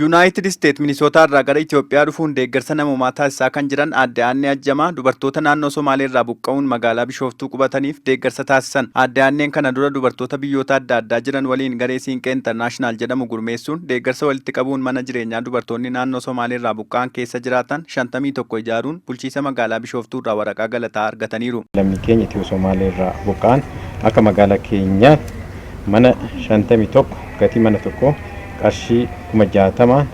United States Minnesota irraa gara Itoophiyaa dhufuun deeggarsa namoomaa taasisaa kan jiran Aadde Aannee Ajjamaa dubartoota naannoo Somaalee irraa buqqa'uun magaalaa Bishooftuu qubataniif deeggarsa taasisan. Aadde Aanneen kana dura dubartoota biyyoota adda addaa jiran waliin garee Siinqee International jedhamu gurmeessuun deeggarsa walitti qabuun mana jireenyaa dubartoonni naannoo Somaalee irraa buqqa'an keessa jiraatan 51 ijaaruun bulchiisa magaalaa Bishooftuu irraa waraqaa galataa argataniiru. Lammii keenya Itiyoo Somaalee irraa buqqa'an akka magaalaa keenyaatti mana 51 gatii mana tokko qarshii 60,000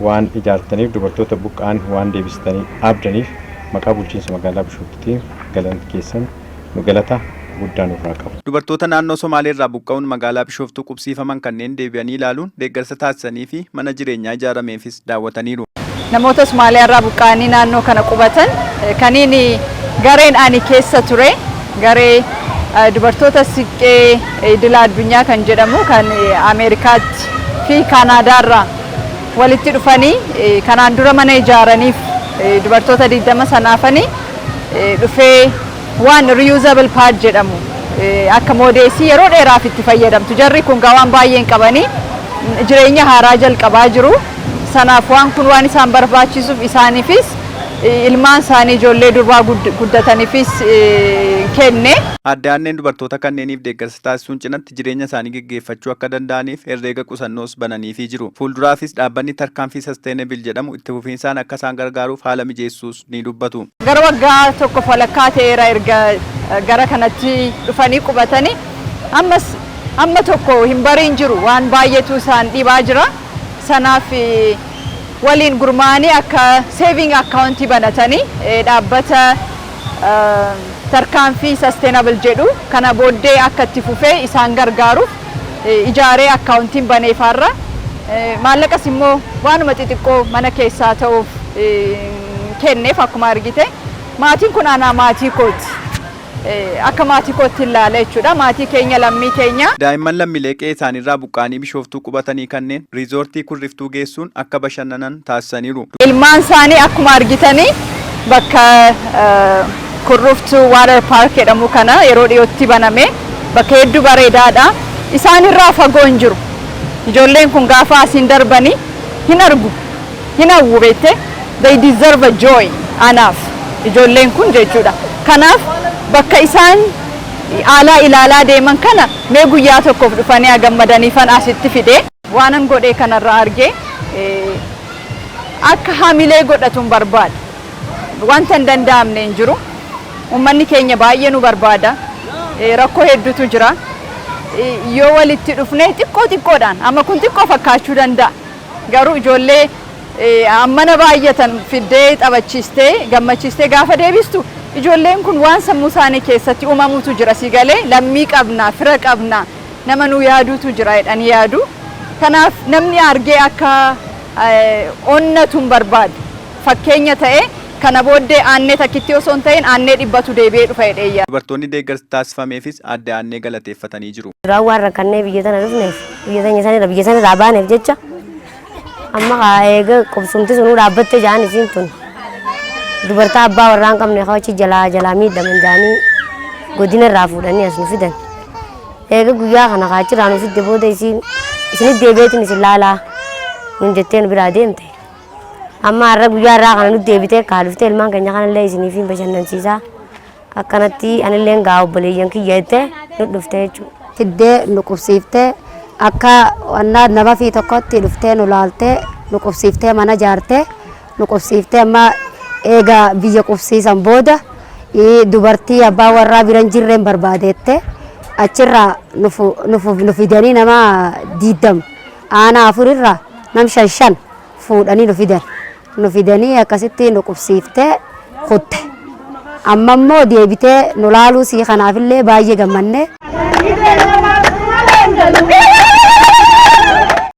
waan ijaartaniif dubartoota buqqa'an waan deebistanii abdaniif maqaa bulchiinsa magaalaa Bishooftuutiin galanti keessan nu galata guddaa nuuf haa qabu. Dubartoota naannoo Somaalee irraa buqqa'uun magaalaa Bishooftuu qubsiifaman kanneen deebi'anii ilaaluun deeggarsa taasisanii fi mana jireenyaa ijaarameefis daawwataniiru. Namoota Somaalee irraa buqqa'anii naannoo kana qubatan kaniin gareen ani keessa ture garee dubartoota Siinqee idila addunyaa kan jedhamu kan Ameerikaatti fi Kaanaadaarraa walitti dhufanii kanaan dura mana ijaaraniif dubartoota 20 sanaafanii dhufee waan reusable pad jedhamu akka moodeesii yeroo dheeraaf itti fayyadamtu jarri kun gawaan baay'een qabanii jireenya haaraa jalqabaa jiru. Sanaaf waan kun waan isaan barbaachisuuf isaaniifis ilmaan isaanii ijoollee durbaa guddataniifis kenne. Aadde Aanneen dubartoota kanneeniif deeggarsa taasisuun cinatti jireenya isaanii gaggeeffachuu akka danda'aniif herreega qusannoos bananiifii jiru. Fuulduraafis dhaabbanni tarkaanfii sustainable jedhamu itti fufiinsaan akka isaan gargaaruuf haala mijeessuus ni dubbatu. Gara waggaa tokko walakkaa ta'eera erga gara kanatti dhufanii qubatanii amma tokko hin bariin jiru waan baay'eetu isaan dhibaa jira. Sanaaf waliin gurmaanii akka saving account banatanii dhaabbata tarkaanfii sustainable jedhu kana booddee akka itti fufee isaan gargaaruuf ijaaree accountiin baneefarra maallaqas immoo waanuma xixiqqoo mana keessaa ta'uuf kenneef akkuma argite maatiin kun ana maatii kooti. Akka maatii kootti ilaala jechuudha. Maatii keenya lammii keenya. Daa'imman lammiilee qe'ee isaaniirraa buqqa'anii Bishooftuu qubatanii kanneen riizoortii Kurriftuu geessuun akka bashannanan taasisaniiru. Ilmaan isaanii akkuma argitanii bakka Kurriftuu Water Park jedhamu kana yeroo dhiyootti baname bakka hedduu bareedaadha. Isaanirraa fagoo hin jiru. Ijoolleen kun gaafa asiin darbanii hin argu. Hin hawwu beekte. They deserve a joy. Anaaf ijoolleen kun jechuudha. Kanaaf bakka isaan alaa ilaalaa deeman kana mee guyyaa tokkoof dhufanii gammadaniifan asitti fide waanan godhee kanarraa argee akka hamilee godhatuun barbaada. Wanta hin danda'amne hin jiru. Uummanni keenya baay'ee nu barbaada. Rakkoo hedduutu jira. Yoo walitti dhufnee xiqqoodhaan amma kun xiqqoo fakkaachuu danda'a. Garuu ijoollee ammana baay'atan fiddee taphachiistee gammachiistee gaafa deebistu ijoolleen kun waan sammuu isaanii keessatti uumamutu jira si galee lammii qabna fira qabna nama nu yaaduutu jira jedhanii yaadu. Kanaaf namni argee akka onnatuun barbaadu fakkeenya ta'e kana booddee aannee takkitti osoo hin ta'in aannee dhibbatu deebi'ee dhufa jedhee yaadu. Dubartoonni deeggarsa taasifameefis Aadde Aannee galateeffatanii jiru. Duraan waan rakkannee biyya tana dhufneef biyya sana irraa baaneef jecha amma eega qubsumti sunuu dhaabbattee ja'an isiin tun dubartaa abbaa warraan qabne kawachi jalaa miidhaman jaanii godina irraa fuudhanii as nu fidan. Eega guyyaa kana kaachirraa nu fidde booda isinit deebi'eetiin isin laalaa nun jettee nu biraa deemte. Amma har'a guyyaa irraa kana nuti deebitee kaaluftee ilmaan keenya kanallee isiniif hin bashannansiisaa. Akkanatti anillee gaa obboleeyyan kiyya jettee nu dhufte jechuudha. Fiddee nu qubsiiftee akka nama fi tokkotti dhuftee nu laaltee nu qubsiiftee mana ijaartee nu qubsiiftee amma eega biyya qubsiisan booda dubartii abbaa warraa biran jirreen barbaadeette achirraa nu fidanii nama 20 aanaa 4 irraa nam 5 fuudhanii nu fidanii akkasitti nu qubsiiftee kutte. Amma immoo deebitee nu laaluu sii kanaafillee baay'ee gammanne.